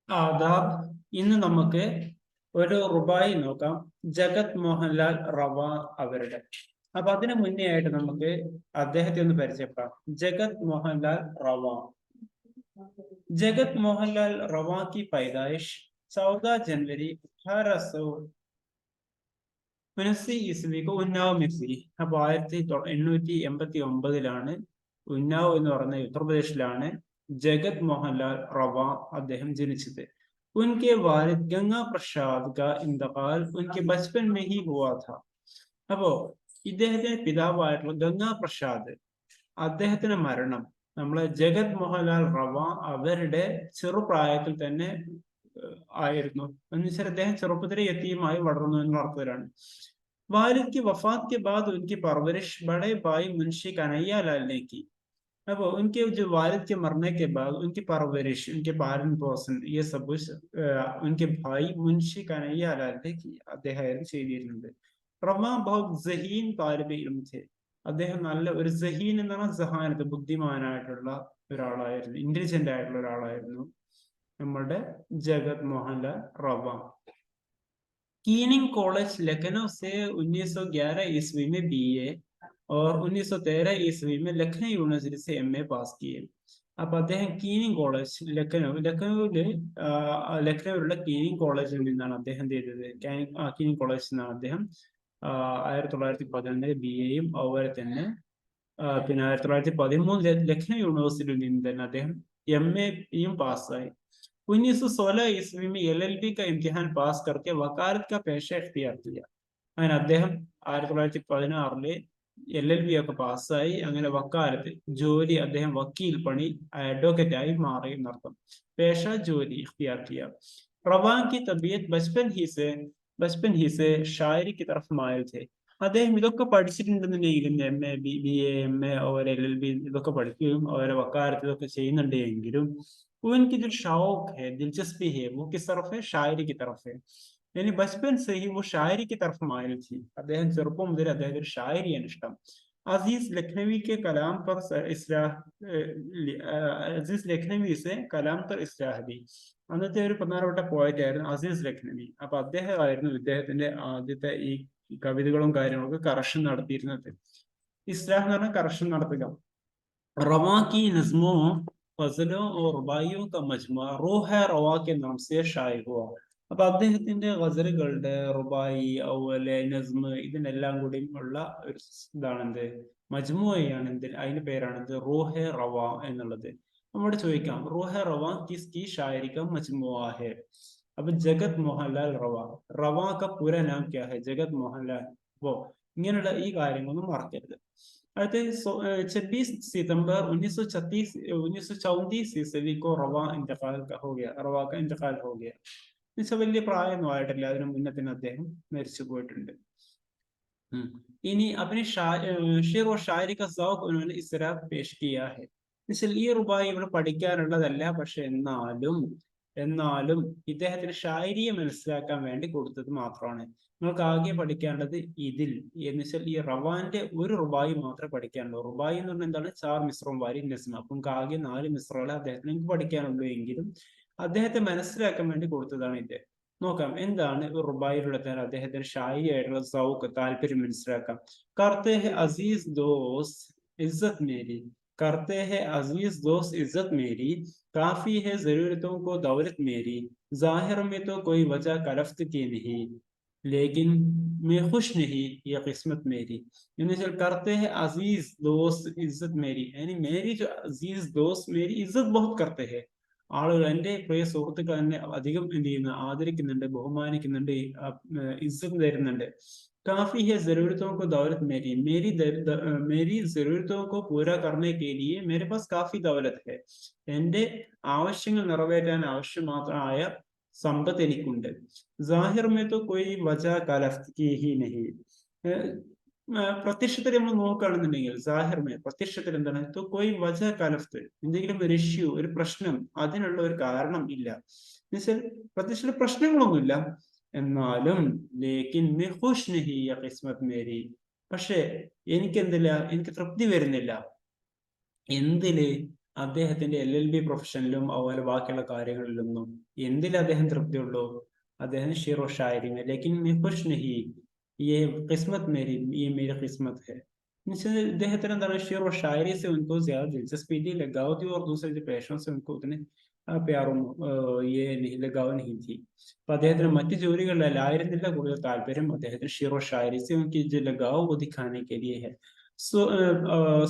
ആദാബ്. ഇന്ന് നമുക്ക് ഒരു റുബായി നോക്കാം, ജഗത് മോഹൻലാൽ റവ അവരുടെ. അപ്പൊ അതിനു മുന്നേ ആയിട്ട് നമുക്ക് അദ്ദേഹത്തെ ഒന്ന് പരിചയപ്പെടാം. ജഗത് മോഹൻലാൽ റവ. जगत मोहनलाल रवा की पैदाइश 14 जनवरी 1879 ഉന്നാവ് में हुई. അപ്പൊ 1889 ഉന്നാവ് എന്ന് പറയുന്ന ഉത്തർപ്രദേശിലാണ് ജഗത് മോഹൻലാൽ റവ അദ്ദേഹം ജനിച്ചത്. उनके वालिद गंगा प्रसाद का इंतकाल उनके बचपन में ही हुआ था. അപ്പോ ഇദ്ദേഹത്തിന്റെ പിതാവായിട്ടുള്ള ഗംഗാ പ്രസാദ്, അദ്ദേഹത്തിന്റെ മരണം നമ്മളെ ജഗത് മോഹൻലാൽ റവ അവരുടെ ചെറുപ്രായത്തിൽ തന്നെ ആയിരുന്നു. എന്ന് വെച്ചാൽ അദ്ദേഹം ചെറുപ്പത്തിലെ യതീമായി വളർന്നു എന്ന അർത്ഥത്തിലാണ്. वालिद की वफात के बाद उनकी परवरिश बड़े भाई मुंशी कन्हैया लाल ने की. अबो उनके जो वालिद के मरने के बाद उनकी परवरिश, उनके पालन पोषण, ये सब कुछ उनके भाई मुंशी कन्हैया लाल ने की. അദ്ദേഹമായിരുന്നു ചെയ്തിരുന്നത്. റവ बहुत जहीन तालिब इल्म थे. അദ്ദേഹം നല്ല ഒരു സഹീൻ എന്ന് പറഞ്ഞാൽ സഹാനത്ത്, ബുദ്ധിമാനായിട്ടുള്ള ഒരാളായിരുന്നു, ഇന്റലിജന്റ് ആയിട്ടുള്ള ഒരാളായിരുന്നു നമ്മുടെ ജഗത് മോഹൻലാൽ റവ. कीनिंग कॉलेज लखनऊ से 1911 ईस्वी में BA और 1913 ईस्वी में लखनऊ യൂണിവേഴ്സിറ്റി से MA പാസ് किए. അപ്പൊ അദ്ദേഹം കീനിങ് കോളേജ് ലഖനൌവിലുള്ള കീനിങ് കോളേജിൽ നിന്നാണ് അദ്ദേഹം ചെയ്തത്. കീനിങ് കോളേജിൽ നിന്നാണ് അദ്ദേഹം 1911 BA അതുപോലെ തന്നെ പിന്നെ 1913 ലഖ്നൗ യൂണിവേഴ്സിറ്റിയിൽ നിന്ന് തന്നെ അദ്ദേഹം MA പാസ്സായി. 1916 ईस्वी में LLB का इम्तिहान पास करके वकालत का पेशा इख्तियार किया. അങ്ങനെ അദ്ദേഹം 1916 LLB ഒക്കെ പാസ്സായി. അങ്ങനെ വക്കാലത്ത് ജോലി, അദ്ദേഹം വക്കീൽ പണി, അഡ്വക്കേറ്റ് ആയി മാറി എന്നർത്ഥം. പേഷ ജോലി ഇഖ്തിയാർ കിയ. റവാൻ की तबीयत बचपन ही से शायरी की तरफ मायल थे. അദ്ദേഹം ഇതൊക്കെ പഠിച്ചിട്ടുണ്ടെന്നുണ്ടെങ്കിലും MA BA MA അതുപോലെ LLB ഇതൊക്കെ പഠിക്കുകയും അതുപോലെ വക്കാലത്ത് ഇതൊക്കെ ചെയ്യുന്നുണ്ട് എങ്കിലും उनकी जो शौक है, दिलचस्पी है, वो किस तरफ है? शायरी की तरफ है. यानी बचपन से ही वो शायरी की तरफ मायल थी. അദ്ദേഹം ചെറുപ്പം മുതൽ അദ്ദേഹത്തിന് ഷായരിയാണ് ഇഷ്ടം. അസീസ് ലഖ്നവി के कलाम पर इसराह അസീസ് ലഖ്നവി से कलाम पर इसराह दी. അന്നത്തെ ഒരു പ്രധാനപ്പെട്ട പോയറ്റ് ആയിരുന്നു അസീസ് ലഖ്നവി. അപ്പൊ അദ്ദേഹമായിരുന്നു ഇദ്ദേഹത്തിന്റെ ആദ്യത്തെ ഈ കവിതകളും കാര്യങ്ങളൊക്കെ കറക്ഷൻ നടത്തിയിരുന്നത്. ഇസ്രാഹ് എന്ന് പറഞ്ഞാൽ കറക്ഷൻ നടത്തുക. रवा की नज्मों, गजलों और रुबाइयों का मजमुआ रूह है रवा के नाम से शाये हुआ. അപ്പൊ അദ്ദേഹത്തിന്റെ ഗസലുകളുടെ റുബായി അതുപോലെ നസ്മ് ഇതിനെല്ലാം കൂടി ഉള്ള ഒരു ഇതാണ് എന്ത്, മജ്മുഅയാണ്. അതിന്റെ പേരാണ് എന്ത്, റൂഹെ റവ എന്നുള്ളത്. നമ്മോട് ചോദിക്കാം, റൂഹെ റവ കിസ് की शायरी का मजमुआ है. അപ്പൊ ജഗത് മോഹൻലാൽ റവ, റവ का पूरा नाम क्या है? ജഗത് മോഹൻലാൽ. അപ്പോ ഇങ്ങനെയുള്ള ഈ കാര്യങ്ങളൊന്നും മറക്കരുത്. അടുത്ത 26 सितंबर 1934 ईस्वी को रवा इंतकाल हो गया. रवा का इंतकाल हो गया. എന്നുവെച്ചാൽ വലിയ പ്രായമൊന്നും ആയിട്ടില്ല, അതിനു മുന്നേ തന്നെ അദ്ദേഹം മരിച്ചു പോയിട്ടുണ്ട്. ഇനി अपने शेर और शायरी का ज़ौक़ उन्होंने इस तरह पेश किया है. എന്നുവെച്ചാൽ ഈ റുബായി ഇവിടെ പഠിക്കാനുള്ളതല്ല, പക്ഷെ എന്നാലും ഇദ്ദേഹത്തിന് ഷായരിയെ മനസ്സിലാക്കാൻ വേണ്ടി കൊടുത്തത് മാത്രമാണ്. നിങ്ങൾക്ക് ആകെ പഠിക്കേണ്ടത് ഇതിൽ എന്ന് വെച്ചാൽ ഈ റവാന്റെ ഒരു റുബായി മാത്രമേ പഠിക്കാനുള്ളൂ. റുബായി എന്ന് പറഞ്ഞാൽ എന്താണ്? 4 മിസ്റും വാരി നസ്മ. അപ്പൊ നമുക്ക് ആകെ 4 മിസ്റുകളെ അദ്ദേഹത്തിന് നിങ്ങൾക്ക് പഠിക്കാനുള്ളൂ. എങ്കിലും അദ്ദേഹത്തെ മനസ്സിലാക്കാൻ വേണ്ടി കൊടുത്തതാണ് ഇത്. നോക്കാം എന്താണ് റുബായിലൂടെ തന്നെ അദ്ദേഹത്തിന്റെ ഷായരി ആയിട്ടുള്ള സൗക്ക്, താല്പര്യം മനസ്സിലാക്കാം. കർത്തെ ഹെ അസീസ് ദോസ് ഇസ്സത്ത് മേരി, करते हैं अजीज दोस्त इज्जत मेरी, काफी है जरूरतों को दौलत मेरी, जाहिर में तो कोई वजह कलफ्त की नहीं, लेकिन मैं खुश नहीं ये किस्मत मेरी. यानी चल करते हैं अजीज दोस्त इज्जत मेरी, यानी मेरी जो अजीज दोस्त मेरी इज्जत बहुत करते हैं. ആളുകൾ, എൻ്റെ പ്രിയ സുഹൃത്തുക്കൾ എന്നെ അധികം എന്ത് ചെയ്യുന്നു, ആദരിക്കുന്നുണ്ട്, ബഹുമാനിക്കുന്നുണ്ട്, ഇസ്സത്ത് തരുന്നുണ്ട്. काफी है जरूरतों को दौलत मेरी जरूरतों को पूरा करने के लिए मेरे पास काफी दौलत है. എന്റെ ആവശ്യങ്ങൾ നിറവേറ്റാൻ ആവശ്യമായ സമ്പത്ത് എനിക്കുണ്ട്. ജാഹിർ മേ തോ കോയി വജ കലഫ്ത് കി ഹി നഹി. പ്രത്യക്ഷത്തിൽ നമ്മൾ നോക്കുകയാണെന്നുണ്ടെങ്കിൽ ജാഹിർമേ, പ്രത്യക്ഷത്തിൽ എന്താണ്, തോ കോയി വജ കലഫ്ത്, എന്തെങ്കിലും ഒരു ഇഷ്യൂ, ഒരു പ്രശ്നം, അതിനുള്ള ഒരു കാരണം ഇല്ല. എന്നുവെച്ചാൽ പ്രത്യക്ഷത്തിൽ പ്രശ്നങ്ങളൊന്നുമില്ല. എന്നാലും ലേക്കിൻ മേ ഖുശ് നഹി യ ഖിസ്മത് മേരി, പക്ഷെ എനിക്ക് എന്തില്ല, എനിക്ക് തൃപ്തി വരുന്നില്ല. എന്തില്? അദ്ദേഹത്തിന്റെ LLB പ്രൊഫഷനിലും അതുപോലെ ബാക്കിയുള്ള കാര്യങ്ങളിലൊന്നും എന്തിൽ അദ്ദേഹം തൃപ്തിയുള്ളൂ? അദ്ദേഹം ഷെർ और शायरी में लेकिन मैं खुश नहीं ये किस्मत मेरी ये मेरी किस्मत है എന്നുവെച്ചാൽ ഇദ്ദേഹത്തിന് എന്താണ് ഷെർ और शायरी से उनको ज्यादा दिलचस्पी नहीं लगाव थी और दूसरे जो पैशन से उनको उतने प्यारों ये नहीं लगाव नहीं थी അപ്പൊ അദ്ദേഹത്തിന് മറ്റു ജോലികളിലായിരുന്നില്ല കൂടുതൽ താല്പര്യം അദ്ദേഹത്തിന് ഷെർ और शायरी से उनकी जो लगाव वो दिखाने के लिए है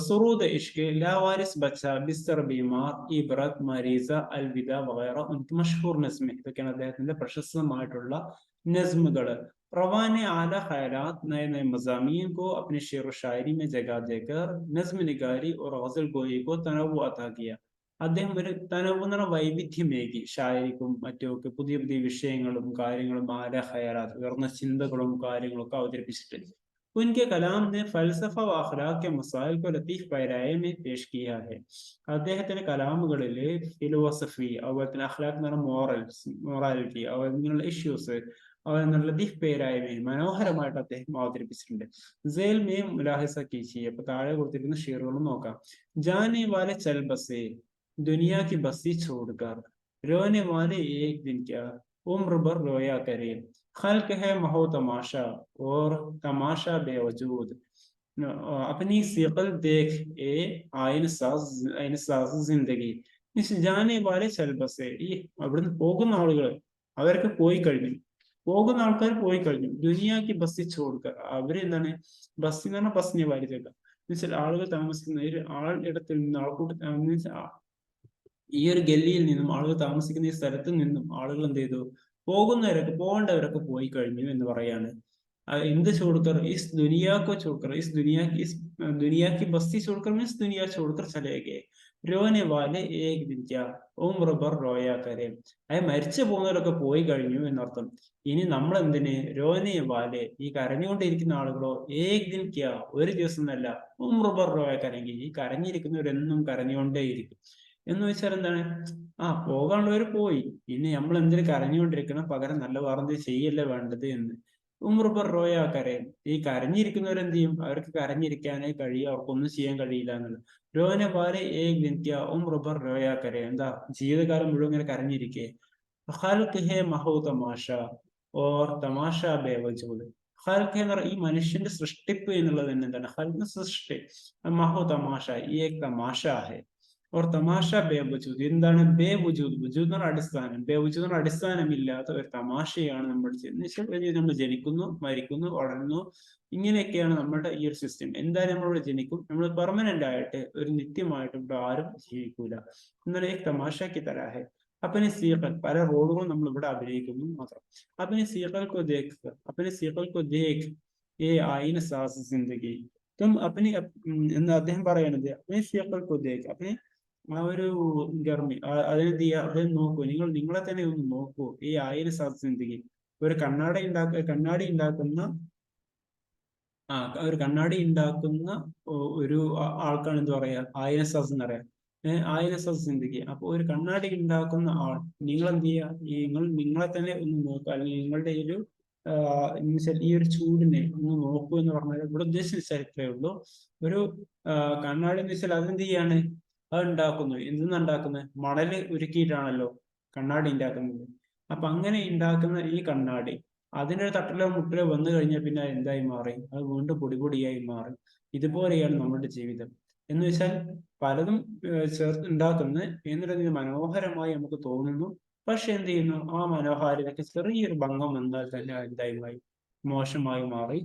सुरूद इश्क लावारिस बच्चा बिस्तर बीमार ഇബ്രത് മരീസ അൽവിദ വഗൈറ ഉनकी മഷ്ഹൂർ നസ്മ ഇതൊക്കെയാണ് അദ്ദേഹത്തിന്റെ പ്രശസ്തമായിട്ടുള്ള നസ്മുകൾ रवा ने आला ख्यालात नए नए मजामीन को अपने शेर व शायरी में जगह देकर नज्म निगारी और गजल गोई को तनव्वु अता किया അദ്ദേഹം ഒരു തനവ് എന്ന് പറഞ്ഞ വൈവിധ്യമേകി ഷായരിക്കും മറ്റുമൊക്കെ പുതിയ പുതിയ വിഷയങ്ങളും കാര്യങ്ങളും ആല ഖയാലാത്ത് ഉയർന്ന ചിന്തകളും കാര്യങ്ങളും ഒക്കെ അവതരിപ്പിച്ചിട്ടുണ്ട് उनके कलाम ने फलसफा व अखलाक के मसाइल को लतीफ पैराए में पेश किया है അദ്ദേഹത്തിന്റെ കലാമുകളിലെ ഫിലോസഫി അതുപോലെ തന്നെ അഖ്ലാഖ് എന്ന് പറഞ്ഞ മൊറാലിറ്റി അതുപോലെ ഇങ്ങനെയുള്ള ഇഷ്യൂസ് അതുപോലെ ലത്തീഫ് പേരായ മനോഹരമായിട്ട് അദ്ദേഹം അവതരിപ്പിച്ചിട്ടുണ്ട് സെയിൽ മേ മുലാഹിസ കീച്ചി അപ്പൊ താഴെ കൊടുത്തിരിക്കുന്ന ഷീറുകളും നോക്കാം ജാനെ വാലെ ചൽ ബസേ दुनिया की बस्ती छोड़कर रोने वाले एक दिन क्या उम्र भर रोया करे खल्क है महो तमाशा और तमाशा बेवजूद अपनी सीकल देख ए आइन साज जिंदगी ജാനെ വാലെ ചൽ ബസേ ഈ അവിടുന്ന് പോകുന്ന ആളുകൾ അവരൊക്കെ പോയി കഴിഞ്ഞു പോകുന്ന ആൾക്കാർ പോയി കഴിഞ്ഞു ദുനിയാക്ക് ബസ്സി ചോടുക അവരെന്താണ് ബസ്സിൽ എന്ന് പറഞ്ഞാൽ ബസ്സിനെ വാരിതേക്ക എന്നുവെച്ചാൽ ആളുകൾ താമസിക്കുന്ന ഒരു ആളിടത്തിൽ നിന്ന് ആൾക്കൂട്ട ഈ ഒരു ഗല്ലിയിൽ നിന്നും ആളുകൾ താമസിക്കുന്ന ഈ സ്ഥലത്ത് നിന്നും ആളുകൾ എന്ത് ചെയ്തു പോകേണ്ടവരൊക്കെ പോയി കഴിഞ്ഞു എന്ന് പറയാണ് എന്ത് ചോടുക്കർ is ദുനിയാക്കോ ചോടുക്കർ is ദുനിയാക്ക് Basti ചോടുക്കർ means Duniya ചോടുക്കർ ചലേഗെ രോനെ വാലെ ഏക് ദിൻ ക്യാ ഉംറ ഭർ റോയാ കരേ മരിച്ചു പോകുന്നവരൊക്കെ പോയി കഴിഞ്ഞു എന്നർത്ഥം ഇനി നമ്മൾ എന്തിന് രോനെ വാലെ ഈ കരഞ്ഞുകൊണ്ടിരിക്കുന്ന ആളുകളോ ഏക് ദിൻ ക്യാ ഒരു ദിവസം എന്നല്ല ഉംറ ഭർ റോയാ കരയെങ്കിൽ ഈ കരഞ്ഞിരിക്കുന്നവരെന്നും കരഞ്ഞുകൊണ്ടേയിരിക്കും എന്ന് വെച്ചാൽ എന്താണ് പോകാനുള്ളവർ പോയി ഇനി നമ്മൾ എന്തിനു കരഞ്ഞുകൊണ്ടിരിക്കണം പകരം നല്ല വേറെന്ത് ചെയ്യല്ലേ വേണ്ടത് എന്ന് ഉമ്രുബർ റോയ കരയും ഈ കരഞ്ഞിരിക്കുന്നവരെന്ത് ചെയ്യും അവർക്ക് കരഞ്ഞിരിക്കാനേ കഴിയും അവർക്കൊന്നും ചെയ്യാൻ കഴിയില്ല എന്നുള്ളത് രോന പോലെ ഏക് നിത്യ ഉമ്രുബർ റോയ കരയും എന്താ ജീവിതകാലം മുഴുവൻ ഇങ്ങനെ കരഞ്ഞിരിക്കേ ഖൽഖ് ഹേ മഹോ തമാശ ഓർ തമാശ ബേവജൂദ് ഖൽഖ് എന്ന് പറഞ്ഞ ഈ മനുഷ്യന്റെ സൃഷ്ടിപ്പ് എന്നുള്ളത് തന്നെ എന്താണ് ഖൽഖ് സൃഷ്ടി മഹോ തമാശ ഈ ഏക് തമാശ ഹേ और तमाशा बेवजूद എന്താണ് ബേവുജൂദ് വജൂദ് എന്ന് പറഞ്ഞ അടിസ്ഥാനം ബേവുജൂദ് എന്ന് പറഞ്ഞ അടിസ്ഥാനമില്ലാത്ത ഒരു തമാശയാണ് നമ്മൾ ചെയ്യുന്നത് നമ്മൾ ജനിക്കുന്നു മരിക്കുന്നു വളരുന്നു ഇങ്ങനെയൊക്കെയാണ് നമ്മുടെ ഈ ഒരു സിസ്റ്റം എന്തായാലും നമ്മളിവിടെ ജനിക്കും നമ്മൾ പെർമനന്റ് ആയിട്ട് ഒരു നിത്യമായിട്ട് ഇവിടെ ആരും ജീവിക്കൂല എന്നാൽ തമാശക്ക് തരാഹെ अपने सीकल പല റോളുകളും നമ്മൾ ഇവിടെ അഭിനയിക്കുന്നു മാത്രം अपने सीकल को देख ये आईन सास जिंदगी तुम अपनी എന്ന് അദ്ദേഹം പറയണത് अपने सीकल को देख अपने ആ ഒരു ഗർമി അതിനെന്ത് ചെയ്യുക അതിനെ നോക്കൂ നിങ്ങളെ തന്നെ ഒന്ന് നോക്കൂ ഈ ആയിരം സാധ്യത ഒരു കണ്ണാടി ഉണ്ടാക്കുന്ന ഒരു ആൾക്കാണ് എന്ത് പറയാ ആയിരം സാസ് എന്ന് പറയാം ആയിരം സാസ് ചിന്തിക്കുക അപ്പൊ ഒരു കണ്ണാടി ഉണ്ടാക്കുന്ന ആൾ നിങ്ങൾ എന്ത് ചെയ്യുക നിങ്ങളെ തന്നെ ഒന്ന് നോക്കുക അല്ലെങ്കിൽ നിങ്ങളുടെ ഈ ഒരു ചൂടിനെ ഒന്ന് നോക്കൂ എന്ന് പറഞ്ഞാൽ ഇവിടെ ഉദ്ദേശിച്ച ഇത്രയേ ഉള്ളൂ ഒരു കണ്ണാടി എന്ന് വെച്ചാൽ അതെന്ത് ചെയ്യാണ് അത് ഉണ്ടാക്കുന്നു എന്തെന്നാ ഉണ്ടാക്കുന്നത് മണല് ഉരുക്കിയിട്ടാണല്ലോ കണ്ണാടി ഉണ്ടാക്കുന്നത് അപ്പൊ അങ്ങനെ ഉണ്ടാക്കുന്ന ഈ കണ്ണാടി അതിനൊരു തട്ടിലോ മുട്ടിലോ വന്നു കഴിഞ്ഞാൽ പിന്നെ എന്തായി മാറി അത് വീണ്ടും പൊടിയായി മാറി ഇതുപോലെയാണ് നമ്മുടെ ജീവിതം എന്ന് വെച്ചാൽ പലതും ചേർത്ത് ഉണ്ടാക്കുന്ന എന്നിട്ട് മനോഹരമായി നമുക്ക് തോന്നുന്നു പക്ഷെ എന്ത് ചെയ്യുന്നു ആ മനോഹാരിതയ്ക്ക് ചെറിയൊരു ഭംഗം വന്നാൽ തന്നെ എന്തായി മോശമായി മാറി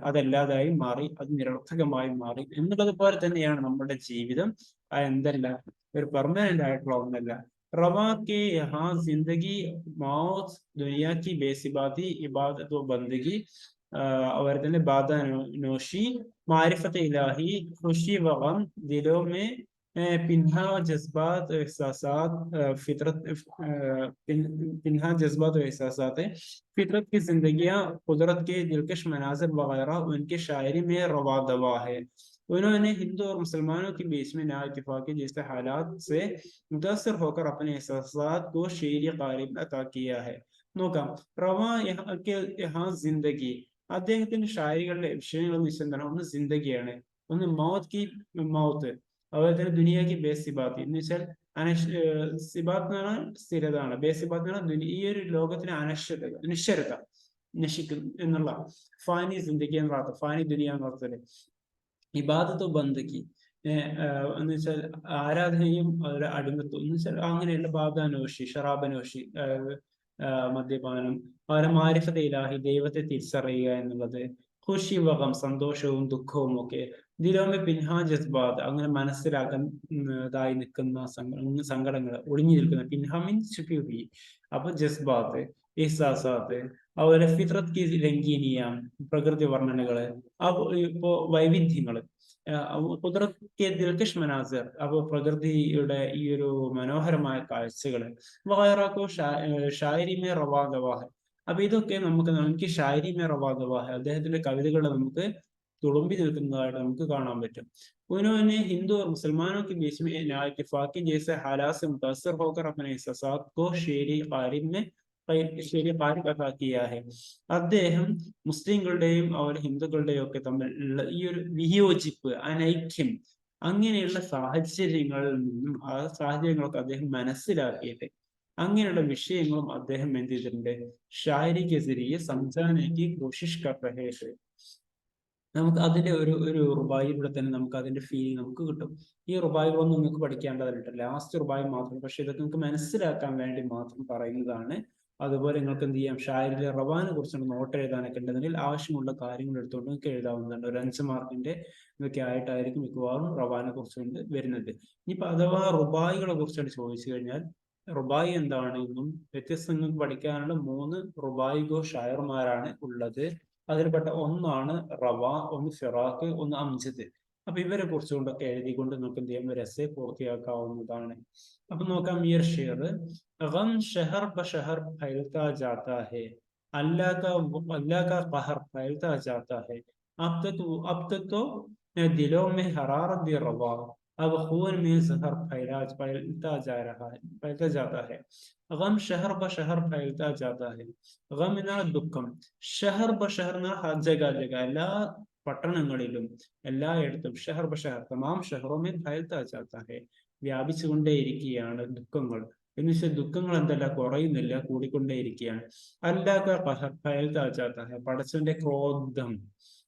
അതല്ലാതായി മാറി അത് നിരർത്ഥകമായി മാറി എന്നുള്ളതുപോലെ തന്നെയാണ് നമ്മുടെ ജീവിതം എന്തല്ല ഒരു പെർമനന്റ് ആയിട്ടുള്ള ഒന്നല്ല रवा के यहाँ जिंदगी मौत दुनिया की बेसिबाती इबादत व बंदगी और बादा नोशी मारिफत इलाही खुशी व गम दिलों में पिन्हा जज्बात एहसासात फितरत पिन्हा जज्बात और एहसासात है फितरत की जिंदगियां कुदरत के दिलकश मनाजिर वगैरह उनकी शायरी में रवा दवा है उन्होंने हिंदू और मुसलमानों के बीच में नाइतफाकी जैसे हालात से मुतासर होकर अपने एहसासात को शेरी क़ालिब अता किया है നോക്കാം റവാ യഹാ ജിന്ദഗി അദ്ദേഹത്തിന്റെ ഷായരികളുടെ വിഷയങ്ങൾ നിശ്ചന്താണ് ഒന്ന് ജിന്ദഗിയാണ് ഒന്ന് മൗത്ത് അതുപോലെ തന്നെ ദുനിയാക്ക് ബേസിബാത്തി എന്ന് വെച്ചാൽ സിബാത്ത് എന്ന് പറഞ്ഞാൽ സ്ഥിരത ആണ്. ബേസിബാത്ത് എന്ന് പറഞ്ഞാൽ ഈ ഒരു ലോകത്തിന് നിശ്ചരത നശിക്കും എന്നുള്ള ഫാനി സിന്ദഗി എന്ന അർത്ഥം, ഫാനി ദുനിയ എന്ന അർത്ഥത്തില് ഇബാദത്തോ ബന്ദഗി എന്ന് വെച്ചാൽ ആരാധനയും അവരുടെ അടിമത്വം എന്ന് വെച്ചാൽ അങ്ങനെയുള്ള ബാബാനോഷി, ഷറാബനോഷി, മദ്യപാനം, അവരെ മാരിഫത്ത് ഇലാഹി, ദൈവത്തെ തിരിച്ചറിയുക എന്നുള്ളത്, ഖുഷി വകം സന്തോഷവും ദുഃഖവും ഒക്കെ, ദിലോമെ പിൻഹാ ജസ്ബാദ് അങ്ങനെ മനസ്സിലാക്കുന്നതായി നിൽക്കുന്ന സങ്കടങ്ങൾ ഒളിഞ്ഞു നിൽക്കുന്ന പിൻഹാമിൻ ചുഫി, അപ്പൊ ജസ്ബാത്ത്, ഇഹ്സാസാത്ത്, അതുപോലെ ഫിത്രത് കി രംഗീനിയ പ്രകൃതി വർണ്ണനകള്, ഇപ്പോ വൈവിധ്യങ്ങള്, കുദറത്ത് ദിൽകഷ് മനാസിർ അപ്പൊ പ്രകൃതിയുടെ ഈ ഒരു മനോഹരമായ കാഴ്ചകള്, വഗൈറക്കോ ഷായരിമേ റവാദവാഹ്. അപ്പൊ ഇതൊക്കെ നമുക്ക് ഷായരിമേ റവാദവാഹ് അദ്ദേഹത്തിന്റെ കവിതകൾ നമുക്ക് തുളുമ്പി നിൽക്കുന്നതായിട്ട് നമുക്ക് കാണാൻ പറ്റും. उन्होंने हिंदू और मुसलमानों के बीच में इत्तेफाकी जैसे हालात से मुतासर होकर अपने एहसासात को शेरी ഖാരിബ് അതാ കിയാ ഹെ. അദ്ദേഹം മുസ്ലിങ്ങളുടെയും അവർ ഹിന്ദുക്കളുടെയും ഒക്കെ തമ്മിലുള്ള ഈ ഒരു വിയോജിപ്പ്, അനൈക്യം, അങ്ങനെയുള്ള സാഹചര്യങ്ങളിൽ നിന്നും ആ സാഹചര്യങ്ങളൊക്കെ അദ്ദേഹം മനസ്സിലാക്കിയിട്ട് അങ്ങനെയുള്ള വിഷയങ്ങളും അദ്ദേഹം എന്ത് ചെയ്തിട്ടുണ്ട്, ഷായരിക്ക് ജരിയെ സംജാനേക്ക് കോശിഷ് കർ രഹേ ഹെ. നമുക്ക് അതിന്റെ ഒരു റുബായിലൂടെ തന്നെ നമുക്ക് അതിന്റെ ഫീലിംഗ് നമുക്ക് കിട്ടും. ഈ റുബായികളൊന്നും നിങ്ങൾക്ക് പഠിക്കേണ്ടതായിട്ട് ലാസ്റ്റ് റുബായി മാത്രം, പക്ഷെ ഇതൊക്കെ നിങ്ങൾക്ക് മനസ്സിലാക്കാൻ വേണ്ടി മാത്രം പറയുന്നതാണ്. അതുപോലെ നിങ്ങൾക്ക് എന്ത് ചെയ്യാം, ഷായരിലെ റവാനെ കുറിച്ചുള്ള നോട്ട് എഴുതാനൊക്കെ ഉണ്ടെങ്കിൽ ആവശ്യമുള്ള കാര്യങ്ങൾ എടുത്തുകൊണ്ട് നിങ്ങൾക്ക് എഴുതാവുന്നതാണ്. ഒരു 5 മാർക്കിന്റെ ഇതൊക്കെ ആയിട്ടായിരിക്കും മിക്കവാറും റവാനെ കുറിച്ചുകൊണ്ട് വരുന്നത്. ഇനിയിപ്പോ അഥവാ റുബായികളെ കുറിച്ചാണ് ചോദിച്ചു കഴിഞ്ഞാൽ റുബായി എന്താണെന്നും വ്യത്യസ്തങ്ങൾക്ക് പഠിക്കാനുള്ള 3 റുബായിഗോ ഷായർമാരാണ് ഉള്ളത്. അതിൽപ്പെട്ട ഒന്നാണ് റവ, ഒന്ന് ഫിറാഖ്, ഒന്ന് അംജദ്. അപ്പൊ ഇവരെ കുറിച്ചുകൊണ്ടൊക്കെ എഴുതിക്കൊണ്ട് നമുക്ക് എന്ത് ചെയ്യാം, ഒരു എസ്സേ പൂർത്തിയാക്കാവുന്നതാണ്. അപ്പൊ നോക്കാം ഈ ഒരു ഷെയർ. ഗം ഷഹർ ബഷഹർ ഫൈൽതാ ജാതാ ഹെ, अल्लाह का कहर फैलता जाता है, अब तक तो दिलों में हरारत भी रवा, अब खून में जहर फैलता जाता है. गम शहर ब शहर फैलता जाता है. ഗം എന്ന ദുഃഖം, ഷഹർ ബ ഷഹർ എന്ന ജഗ ജഗ എല്ലാ പട്ടണങ്ങളിലും എല്ലായിടത്തും, ഷഹർ ബ ഷഹർ തമാം ഷഹറോമേ ഫൈൽതാ ജാതാ ഹെ വ്യാപിച്ചുകൊണ്ടേയിരിക്കുകയാണ് ദുഃഖങ്ങൾ. എന്ന് വെച്ചാൽ ദുഃഖങ്ങൾ എന്തല്ല കുറയുന്നില്ല, കൂടിക്കൊണ്ടേയിരിക്കുകയാണ്. അല്ലാത്ത ഫൈൽതാ ജാതാ ഹെ പടച്ചവന്റെ ക്രോധം,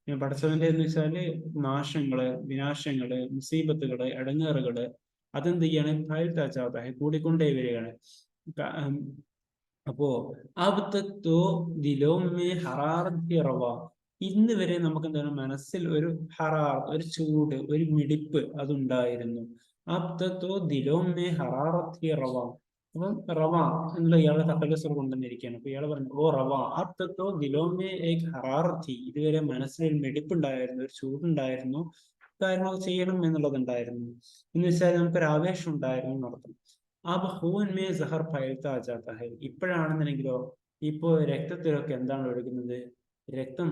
പടച്ചവന്റെ എന്ന് വെച്ചാല് നാശങ്ങള്, വിനാശങ്ങള്, മുസീബത്തുകള്, ഇടങ്ങേറുകള്, അതെന്ത് ചെയ്യാണ്, ഫൈൽതാ ജാതാ ഹെ കൂടിക്കൊണ്ടേ വരികയാണ്. അപ്പോ ഇന്ന് വരെ നമുക്ക് എന്താണ് മനസ്സിൽ ഒരു ഹറാർ, ഒരു ചൂട്, ഒരു മിടിപ്പ് അതുണ്ടായിരുന്നു. അപ്പം റവ എന്നുള്ള ഇയാളെ തക്കലസർ കൊണ്ടുവന്നിരിക്കുകയാണ്. അപ്പൊ ഇയാള് പറഞ്ഞു, ഓ റവ അബ്തത്തോ ദിലോമേ ഏക് ഹറാറത്തി, ഇതുവരെ മനസ്സിലൊരു മിടിപ്പുണ്ടായിരുന്നു, ഒരു ചൂടുണ്ടായിരുന്നു, കാര്യങ്ങളൊക്കെ ചെയ്യണം എന്നുള്ളതുണ്ടായിരുന്നു. എന്ന് വെച്ചാൽ നമുക്കൊരു ആവേശം ഉണ്ടായിരുന്നു എന്നർത്ഥം. അബ് ഹൂൻ മേ സഹർ ഫൈൽതാ ജാതാ ഹെ. ഇപ്പോഴാണെന്നുണ്ടെങ്കിലോ ഇപ്പോ രക്തത്തിലൊക്കെ എന്താണ് ഒഴുകുന്നത്, രക്തം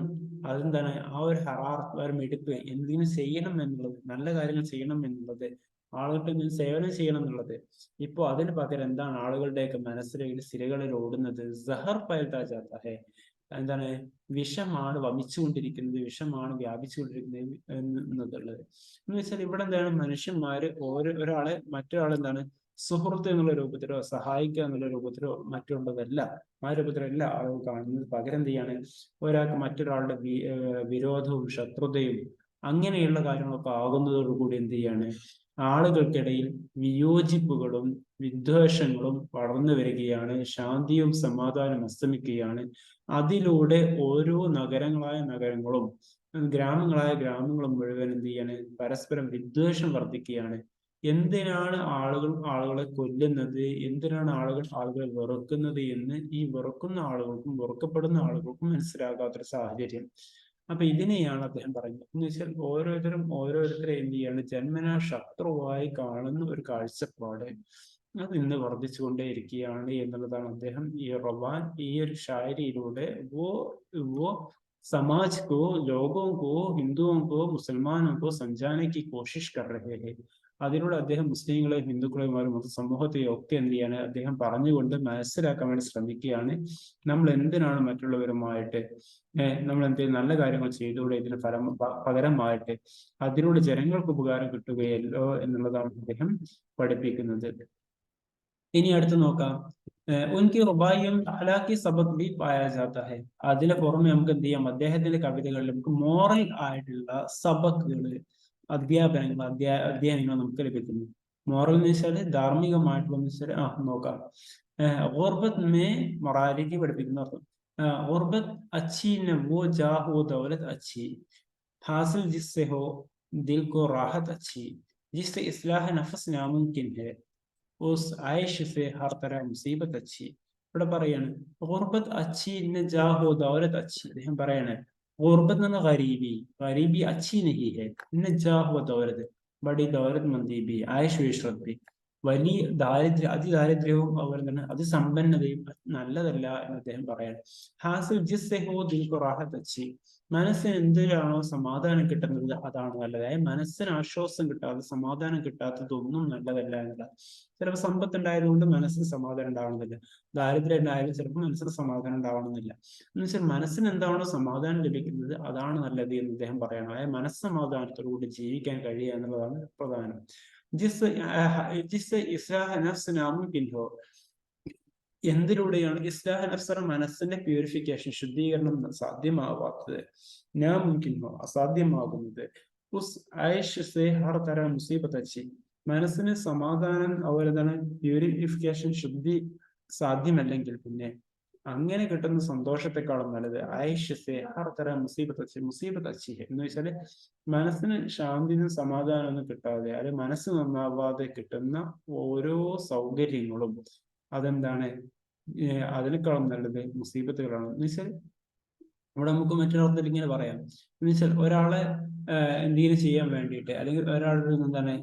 അതെന്താണ്, ആ ഒരു ഹറാർ, ഒരു മിടിപ്പ്, എന്തിനും ചെയ്യണം എന്നുള്ളത്, നല്ല കാര്യങ്ങൾ ചെയ്യണം എന്നുള്ളത്, ആളുകൾക്ക് സേവനം ചെയ്യണം എന്നുള്ളത്, ഇപ്പോ അതിന് പകരം എന്താണ് ആളുകളുടെയൊക്കെ മനസ്സിലേക്ക് സിരകളിൽ ഓടുന്നത്, സഹർ ഫൈൽതാ ജാതാ ഹെ, എന്താണ്, വിഷമാണ് വമിച്ചുകൊണ്ടിരിക്കുന്നത്, വിഷമാണ് വ്യാപിച്ചുകൊണ്ടിരിക്കുന്നത് എന്നുള്ളത്. എന്ന് വെച്ചാൽ ഇവിടെ എന്താണ്, മനുഷ്യന്മാര് ഒരാളെ മറ്റൊരാളെന്താണ് സുഹൃത്ത് എന്നുള്ള രൂപത്തിലോ സഹായിക്കുക എന്നുള്ള രൂപത്തിലോ മറ്റുള്ളതല്ല, ആ രൂപത്തിലല്ല ആളുകൾ കാണുന്നത്. പകരം എന്ത് ചെയ്യാണ്, ഒരാൾക്ക് മറ്റൊരാളുടെ വിരോധവും ശത്രുതയും അങ്ങനെയുള്ള കാര്യങ്ങളൊക്കെ ആകുന്നതോടുകൂടി എന്ത് ചെയ്യാണ്, ആളുകൾക്കിടയിൽ വിയോജിപ്പുകളും വിദ്വേഷങ്ങളും വളർന്നു വരികയാണ്, ശാന്തിയും സമാധാനം അസ്തമിക്കുകയാണ്. അതിലൂടെ ഓരോ നഗരങ്ങളും ഗ്രാമങ്ങളായ ഗ്രാമങ്ങളും മുഴുവൻ എന്ത് ചെയ്യാണ്, പരസ്പരം വിദ്വേഷം വർദ്ധിക്കുകയാണ്. എന്തിനാണ് ആളുകളെ കൊല്ലുന്നത്, എന്തിനാണ് ആളുകളെ വെറുക്കുന്നത് എന്ന് ഈ വെറുക്കുന്ന ആളുകൾക്കും വെറുക്കപ്പെടുന്ന ആളുകൾക്കും മനസ്സിലാകാത്തൊരു സാഹചര്യം. അപ്പൊ ഇതിനെയാണ് അദ്ദേഹം പറയുന്നത്. എന്ന് വെച്ചാൽ ഓരോരുത്തരെ എന്ത് ചെയ്യാണ്, ജന്മനാ ശത്രുവായി കാണുന്ന ഒരു കാഴ്ചപ്പാട് അത് ഇന്ന് വർദ്ധിച്ചുകൊണ്ടേയിരിക്കുകയാണ് എന്നുള്ളതാണ് അദ്ദേഹം ഈ റവാൻ ഈ ഒരു ഷായരിയിലൂടെ वो समाज को, लोगों को, हिंदुओं को, मुसलमानों को समझाने की कोशिश कर रहे हैं. അതിലൂടെ അദ്ദേഹം മുസ്ലിങ്ങളെയും ഹിന്ദുക്കളെയും മൊത്തം സമൂഹത്തെയും ഒക്കെ എന്ത് ചെയ്യാണ് അദ്ദേഹം പറഞ്ഞുകൊണ്ട് മനസ്സിലാക്കാൻ വേണ്ടി ശ്രമിക്കുകയാണ്. നമ്മൾ എന്തിനാണ് മറ്റുള്ളവരുമായിട്ട് നമ്മൾ എന്തെങ്കിലും നല്ല കാര്യങ്ങൾ ചെയ്തുകൂടെ ഇതിന് പകരമായിട്ട് അതിലൂടെ ജനങ്ങൾക്ക് ഉപകാരം കിട്ടുകയല്ലോ എന്നുള്ളതാണ് അദ്ദേഹം പഠിപ്പിക്കുന്നത്. ഇനി അടുത്ത് നോക്കാം, ഉൻകി റുബായിയും അഖ്ലാഖി സബക് ബി പായ ജാത്ത ഹൈ. അതിന് പുറമെ നമുക്ക് എന്ത് ചെയ്യാം, അദ്ദേഹത്തിന്റെ കവിതകളിൽ നമുക്ക് മോറൽ ആയിട്ടുള്ള സബക്കുകൾ, അധ്യാപനങ്ങൾ, അധ്യയനങ്ങൾ നമുക്ക് ലഭിക്കുന്നു. മോറൽ എന്ന് വെച്ചാൽ ധാർമ്മികമായിട്ടുള്ള വെച്ചാൽ നോക്കാം, ഗുർബത്ത് മേ മൊറാലിറ്റി പഠിപ്പിക്കുന്ന അർത്ഥം. ഗുർബത്ത് അച്ചി ന വോ ജാ ഹോ ദൗലത്ത് അച്ചി हासिल जिससे हो दिल को राहत अच्छी जिससे इस्लाह नफ्स नामुमकिन है उस आयश से हर तरह मुसीबत अच्छी. ഇവിടെ പറയാണ് ഗുർബത്ത് അച്ചി ഇന്ന ജാഹോ ദൗലത്ത് അച്ചി. അദ്ദേഹം പറയാണ് ഗുർബത്ത് എന്ന് പറഞ്ഞാൽ ഗരീബി, ഗരീബി അച്ചി നഹി ഹെ, ഇന്ന ജാഹോ ദൗലത്ത് ബഡി ദൗലത്ത് മന്ദി ബി ആയിഷ് വിശ്രത് ബി. വലിയ ദാരിദ്ര്യം, അതിദാരിദ്ര്യവും അതുപോലെ തന്നെ അതിസമ്പന്നതയും നല്ലതല്ല എന്ന് അദ്ദേഹം പറയാണ്. ഹാസിൽ ജിസ്സെ ഹോ ദിൽ കോ റാഹത്ത് അച്ചി. മനസ്സിന് എന്തിലാണോ സമാധാനം കിട്ടുന്നത് അതാണ് നല്ലത്. അതായത് മനസ്സിന് ആശ്വാസം കിട്ടാതെ സമാധാനം കിട്ടാത്തതൊന്നും നല്ലതല്ല എന്നല്ല. ചിലപ്പോൾ സമ്പത്ത് ഉണ്ടായതുകൊണ്ട് മനസ്സിന് സമാധാനം ഉണ്ടാവണമെന്നില്ല, ദാരിദ്ര്യം ഉണ്ടായാലും ചിലപ്പോൾ മനസ്സിന് സമാധാനം ഉണ്ടാവണമെന്നില്ല. എന്ന് വെച്ചാൽ മനസ്സിന് എന്താണോ സമാധാനം ലഭിക്കുന്നത് അതാണ് നല്ലത് എന്ന് അദ്ദേഹം പറയണം. അതായത് മനസ്സമാധാനത്തോടുകൂടി ജീവിക്കാൻ കഴിയുക എന്നുള്ളതാണ് പ്രധാനം. ജിസ് ഇസ്ലാഹ നഫ്സ് നാമുകിൻ ഹോ. എന്തിലൂടെയാണ് ഇസ്ലാഹ നഫ്സ്, മനസ്സിന്റെ പ്യൂരിഫിക്കേഷൻ, ശുദ്ധീകരണം സാധ്യമാവാത്തത്, നാമുകിൻഹോ അസാധ്യമാകുന്നത്, ഉസ് ഐഷ് സേ ഹർ തര മുസീബത്ത് അച്ചി. മനസ്സിന് സമാധാനം അതുപോലെ തന്നെ പ്യൂരിഫിക്കേഷൻ, ശുദ്ധി സാധ്യമല്ലെങ്കിൽ പിന്നെ അങ്ങനെ കിട്ടുന്ന സന്തോഷത്തെക്കാളും നല്ലത് ഐഷ് സേ ഹർ തര മുസീബത്ത് അച്ചി. മുസീബത്ത് അച്ചി എന്ന് വെച്ചാല് മനസ്സിന് ശാന്തിയും സമാധാനമൊന്നും കിട്ടാതെ, അത് മനസ്സ് നന്നാവാതെ കിട്ടുന്ന ഓരോ സൗകര്യങ്ങളും അതെന്താണ്, അതിനേക്കാളും നല്ലത് മുസീബത്തുകളാണ്. എന്ന് വെച്ചാൽ ഇവിടെ നമുക്ക് മറ്റൊരർത്ഥത്തിൽ ഇങ്ങനെ പറയാം, എന്ന് വെച്ചാൽ ഒരാളെ എന്തെങ്കിലും ചെയ്യാൻ വേണ്ടിയിട്ട്, അല്ലെങ്കിൽ ഒരാളുടെ എന്താണ്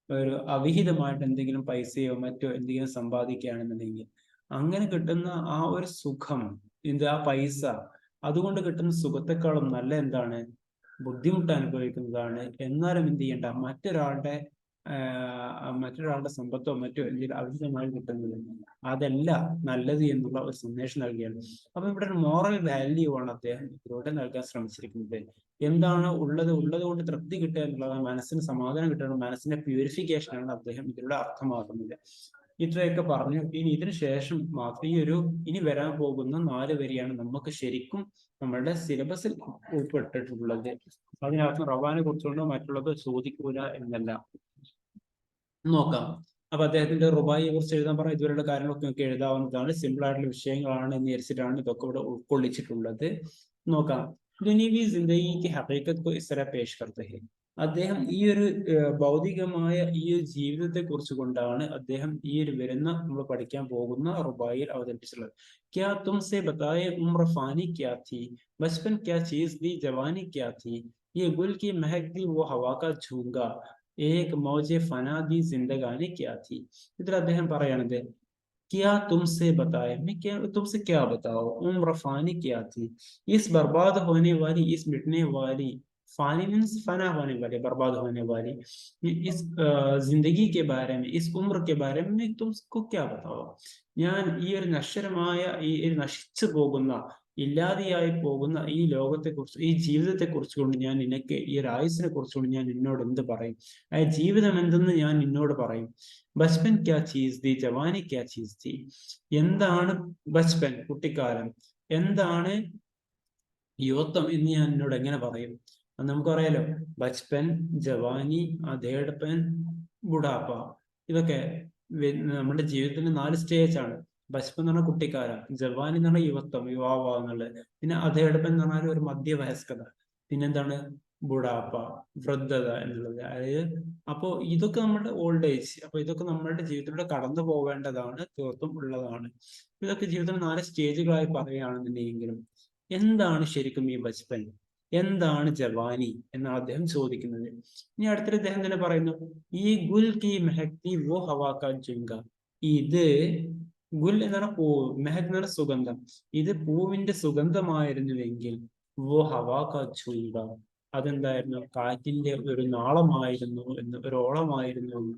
ഒരു അവിഹിതമായിട്ട് എന്തെങ്കിലും പൈസയോ മറ്റോ എന്തെങ്കിലും സമ്പാദിക്കുകയാണെന്നുണ്ടെങ്കിൽ അങ്ങനെ കിട്ടുന്ന ആ ഒരു സുഖം, ആ പൈസ, അതുകൊണ്ട് കിട്ടുന്ന സുഖത്തെക്കാളും നല്ല എന്താണ്, ബുദ്ധിമുട്ട് അനുഭവിക്കുന്നതാണ്. എന്നാലും എന്ത് ചെയ്യണ്ട, മറ്റൊരാളുടെ സമ്പത്തോ മറ്റോ എന്തെങ്കിലും അവിഹിതമായി കിട്ടുന്നത് അതല്ല നല്ലത് എന്നുള്ള ഒരു സന്ദേശം നൽകുകയാണ്. അപ്പൊ ഇവിടെ ഒരു മോറൽ വാല്യൂ ആണ് അദ്ദേഹം ഇതിലൂടെ നൽകാൻ ശ്രമിച്ചിരിക്കുന്നത്. എന്താണ് ഉള്ളത് കൊണ്ട് തൃപ്തി കിട്ടുക എന്നുള്ളതാണ്, മനസ്സിന് സമാധാനം കിട്ടുക, മനസ്സിന്റെ പ്യൂരിഫിക്കേഷൻ ആണ് അദ്ദേഹം ഇതിലൂടെ അർത്ഥമാക്കുന്നത്. ഇത്രയൊക്കെ പറഞ്ഞു. ഇനി ഇതിനു ശേഷം മാത്രം ഇനി വരാൻ പോകുന്ന 4 വരിയാണ് നമുക്ക് ശരിക്കും നമ്മളുടെ സിലബസിൽ ഉൾപ്പെട്ടിട്ടുള്ളത്. അതിനകത്ത് റവാനെ കുറിച്ചുകൊണ്ടോ മറ്റുള്ളതോ ചോദിക്കൂല എന്നല്ല. നോക്കാം. അപ്പൊ അദ്ദേഹത്തിന്റെ റുബായിയെ കുറിച്ച് എഴുതാൻ പറഞ്ഞ ഇതുവരെയുള്ള കാര്യങ്ങളൊക്കെ നമുക്ക് എഴുതാവുന്നതാണ്. സിമ്പിൾ ആയിട്ടുള്ള വിഷയങ്ങളാണ് എന്ന് വിചാരിച്ചിട്ടാണ് ഇതൊക്കെ ഇവിടെ ഉൾക്കൊള്ളിച്ചിട്ടുള്ളത്. നോക്കാം. ദുനിയവി ജിന്ദഗി ഹഖീഖത്ത് കോ ഇസ് തരഹ് പേഷ് കർത്തെ ഹൈ. അദ്ദേഹം ഈ ഒരു ഭൗതികമായ ഈ ഒരു ജീവിതത്തെ കുറിച്ച് കൊണ്ടാണ് അദ്ദേഹം ഈ ഒരു നമ്മൾ പഠിക്കാൻ പോകുന്ന റുബായിൽ അവതരിപ്പിച്ചിട്ടുള്ളത്. ക്യാ തുംസെ ബതായെ ഉംർ ഫാനി ക്യാ थी, बचपन क्या चीज दी, जवानी क्या थी, ये गुल की महक दी वो हवा का झोंका, एक मौजे फना दी जिंदगानी क्या थी. ഇതിൽ അദ്ദേഹം പറയണത് क्या तुमसे बताए, मैं क्या तुमसे क्या बताओ, उम्र फानी क्या थी, इस बर्बाद होने वाली, इस मिटने वाली, फानी मीन्स फना होने वाली, बर्बाद होने वाली, इस जिंदगी के बारे में, इस उम्र के बारे में मैं तुमको क्या बताओ. ഞാൻ ഈ ഒരു നശ്വരമായ, ഈ നശിച്ചു പോകുന്ന, ഇല്ലാതെയായി പോകുന്ന ഈ ലോകത്തെക്കുറിച്ച്, ഈ ജീവിതത്തെക്കുറിച്ച് കൊണ്ട് ഞാൻ നിനക്ക്, ഈ ഒരു ആയുസിനെ കുറിച്ചുകൊണ്ട് ഞാൻ നിന്നോട് എന്ത് പറയും, ആ ജീവിതം എന്തെന്ന് ഞാൻ നിന്നോട് പറയും. ബച്പൻ ക്യാ ചീസ് ദി, ജവാനി ക്യാ ചീസ് ദി. എന്താണ് ബച്പൻ, കുട്ടിക്കാലം, എന്താണ് യുവത്വം എന്ന് ഞാൻ നിന്നോട് എങ്ങനെ പറയും. നമുക്കറിയാലോ, ബച്പൻ, ജവാനി, അധേടപ്പൻ, ബുഡാപ്പ, ഇതൊക്കെ നമ്മുടെ ജീവിതത്തിന്റെ 4 സ്റ്റേജാണ്. ബച്പൻ എന്ന് പറഞ്ഞാൽ കുട്ടിക്കാലം, ജവാനി എന്ന് പറഞ്ഞാൽ യുവത്വം, യുവാവാന്നുള്ളത്, പിന്നെ അധേടപ്പൻ എന്ന് പറഞ്ഞാൽ ഒരു മധ്യവയസ്കത, പിന്നെന്താണ് ബുഡാപ്പ, വൃദ്ധത എന്നുള്ളത്. അതായത് അപ്പോ ഇതൊക്കെ നമ്മുടെ ഓൾഡ് ഏജ്. അപ്പൊ ഇതൊക്കെ നമ്മളുടെ ജീവിതത്തിലൂടെ കടന്നു പോവേണ്ടതാണ്, തീർത്തും ഉള്ളതാണ്. ഇതൊക്കെ ജീവിതത്തിൽ 4 സ്റ്റേജുകളായി പറയുകയാണെന്നുണ്ടെങ്കിലും എന്താണ് ശരിക്കും ഈ ബച്പൻ, എന്താണ് ജവാനി എന്നാണ് അദ്ദേഹം ചോദിക്കുന്നത്. ഇനി അടുത്തിട്ട് അദ്ദേഹം തന്നെ പറയുന്നു, ഈ ഗുൽ കി മെഹക്തി വോ ഹവാ കാ ജുങ്ക. ഇത് ഗുൽ എന്നാണ് പൂവ്, മെഹക് എന്നാണ് സുഗന്ധം. ഇത് പൂവിന്റെ സുഗന്ധമായിരുന്നുവെങ്കിൽ വോ ഹവാ കാ ജുങ്ക, അതെന്തായിരുന്നു? കാറ്റിന്റെ ഒരു നാളമായിരുന്നു എന്ന്, ഒരു ഓളമായിരുന്നു എന്ന്.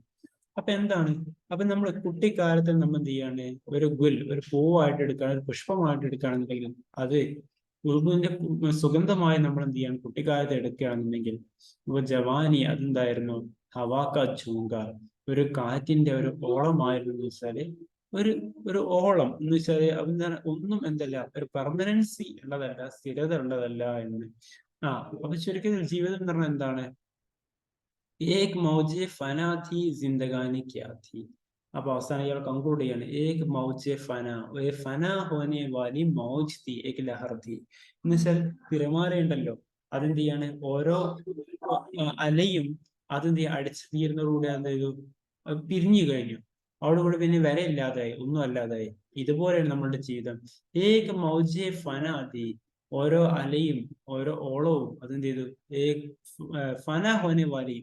അപ്പൊ എന്താണ്? അപ്പൊ നമ്മൾ കുട്ടിക്കാലത്ത് നമ്മൾ എന്ത് ചെയ്യാണ്? ഒരു ഒരു പൂവായിട്ട് എടുക്കുകയാണ്, ഒരു പുഷ്പമായിട്ട് എടുക്കുകയാണെന്നുണ്ടെങ്കിൽ അത് ഉറുമ്പിന്റെ സുഗന്ധമായി നമ്മൾ എന്ത് ചെയ്യണം? കുട്ടിക്കാലത്ത് എടുക്കുകയാണെന്നുണ്ടെങ്കിൽ ഇപ്പൊ ജവാനി അതെന്തായിരുന്നു? ഹവാക്ക ചൂങ്ക, ഒരു കാറ്റിന്റെ ഒരു ഓളമായിരുന്നു എന്ന് വെച്ചാല്, ഒരു ഒരു ഓളം എന്ന് വെച്ചാല് അതെന്താണ്? ഒന്നും എന്തല്ല, ഒരു പെർമനൻസി ഉള്ളതല്ല, സ്ഥിരത ഉള്ളതല്ല എന്ന്. അപ്പൊ ചുരുക്കത്തിൽ ജീവിതം എന്ന് പറഞ്ഞാൽ എന്താണ്? एक मौजे फना थी जिंदगानी क्या थी. അപ്പൊ അവസാനം ഇയാൾ കൺക്ലൂഡ് ചെയ്യാണ്, ഏക് മൗജെ ഫന, ഒരു ഫന ഹോനെ വാലി മൗജ് തീ, ഏക് ലഹർ തീ എന്ന് വെച്ചാൽ തിരമാലയുണ്ടല്ലോ, അതെന്ത് ചെയ്യാണ്? ഓരോ അലയും അതെന്ത് അടിച്ചു തീരുന്നതോടുകൂടി എന്ത് ചെയ്തു? പിരിഞ്ഞു കഴിഞ്ഞു. അവിടെ പിന്നെ വിലയില്ലാതായി, ഒന്നും അല്ലാതായി. ഇതുപോലെയാണ് നമ്മളുടെ ജീവിതം. ഏക് മൗജെ ഫന തീ, ഓരോ അലയും ഓരോ ഓളവും അതെന്ത് ചെയ്തു? ഏക് ഫന ഹോനെ വാലി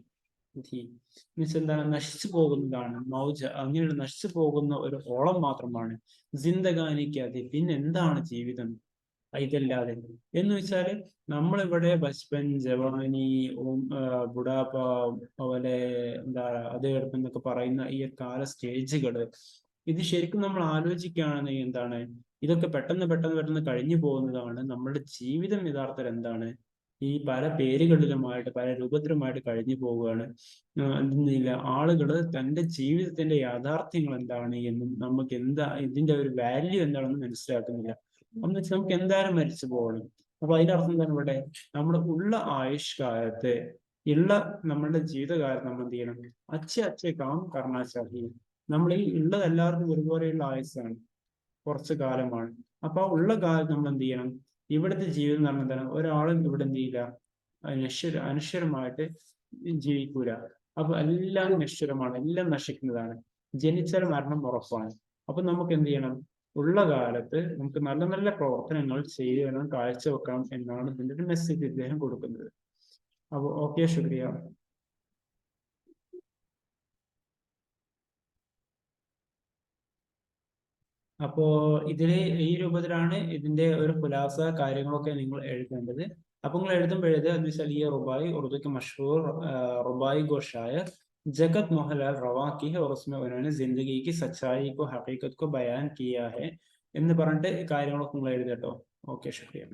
മീൻസ് എന്താണ്? നശിച്ചു പോകുന്നതാണ്. മൗജ അങ്ങനെയുള്ള നശിച്ചു പോകുന്ന ഒരു ഓളം മാത്രമാണ്. ജിന്ദഗാനിക്കാതെ പിന്നെ എന്താണ് ജീവിതം ഇതല്ലാതെ? എന്ന് വെച്ചാല് നമ്മളിവിടെ ബച്പൻ, ജവാനി, ബുഡാപ്പ, അതുപോലെ എന്താ അത് എന്നൊക്കെ പറയുന്ന ഈ കാല സ്റ്റേജുകള്, ഇത് ശരിക്കും നമ്മൾ ആലോചിക്കുകയാണെന്നെങ്കിൽ എന്താണ്? ഇതൊക്കെ പെട്ടെന്ന് പെട്ടെന്ന് പെട്ടെന്ന് കഴിഞ്ഞു പോകുന്നതാണ്. നമ്മുടെ ജീവിതം യഥാർത്ഥത്തിൽ എന്താണ്? ഈ പല പേരുകളിലുമായിട്ട്, പല രൂപത്തിലുമായിട്ട് കഴിഞ്ഞു പോവുകയാണ്. എന്തെന്നില്ല, ആളുകള് തന്റെ ജീവിതത്തിന്റെ യാഥാർത്ഥ്യങ്ങൾ എന്താണ് എന്നും നമുക്ക് ഇതിന്റെ ഒരു വാല്യൂ എന്താണെന്ന് മനസ്സിലാക്കുന്നില്ല. എന്ന് വെച്ചാൽ നമുക്ക് എന്തായാലും മരിച്ചു പോകണം. അപ്പൊ അതിന്റെ അർത്ഥം എന്താണ്? ഇവിടെ നമ്മുടെ ഉള്ള ആയുഷ്കാലത്ത്, ഉള്ള നമ്മളുടെ ജീവിതകാലത്ത് നമ്മൾ എന്ത് ചെയ്യണം? അച്ഛ കാം കർണാചാഹി. നമ്മൾ ഈ ഉള്ളത് എല്ലാവർക്കും ഒരുപോലെയുള്ള ആയുസ്സാണ്, കുറച്ചു കാലമാണ്. അപ്പൊ ആ ഉള്ള കാലത്ത് നമ്മൾ എന്ത് ചെയ്യണം? ഇവിടുത്തെ ജീവിതം എന്ന് പറഞ്ഞാൽ എന്താണ്? ഒരാളും ഇവിടെ എന്ത് ചെയ്യില്ല, അനശ്വരമായിട്ട് ജീവിക്കൂല. അപ്പൊ എല്ലാം നശ്വരമാണ്, എല്ലാം നശിക്കുന്നതാണ്. ജനിച്ചാൽ മരണം ഉറപ്പാണ്. അപ്പൊ നമുക്ക് എന്ത് ചെയ്യണം? ഉള്ള കാലത്ത് നമുക്ക് നല്ല നല്ല പ്രവർത്തനങ്ങൾ ചെയ്യണം, കാഴ്ചവെക്കണം എന്നാണ് ഇതിന്റെ ഒരു മെസ്സേജ് ഇദ്ദേഹം കൊടുക്കുന്നത്. അപ്പൊ ഓക്കെ, ശുക്രിയ. അപ്പോ ഇതില് ഈ രൂപത്തിലാണ് ഇതിന്റെ ഒരു ഖുലാസ കാര്യങ്ങളൊക്കെ നിങ്ങൾ എഴുതേണ്ടത്. അപ്പൊ നിങ്ങൾ എഴുതുമ്പോൾ എഴുതുക എന്ന് വെച്ചാൽ, ഈ റുബായി ഉर्दू के मशहूर रुबाई गो शायर जगत मोहनलाल रवा की है और उसमें उन्होंने जिंदगी की सच्चाई को, हकीकत को बयान किया है എന്ന് പറഞ്ഞിട്ട് കാര്യങ്ങളൊക്കെ നിങ്ങൾ എഴുതട്ടോ. ഓക്കെ, ശുക്രിയ.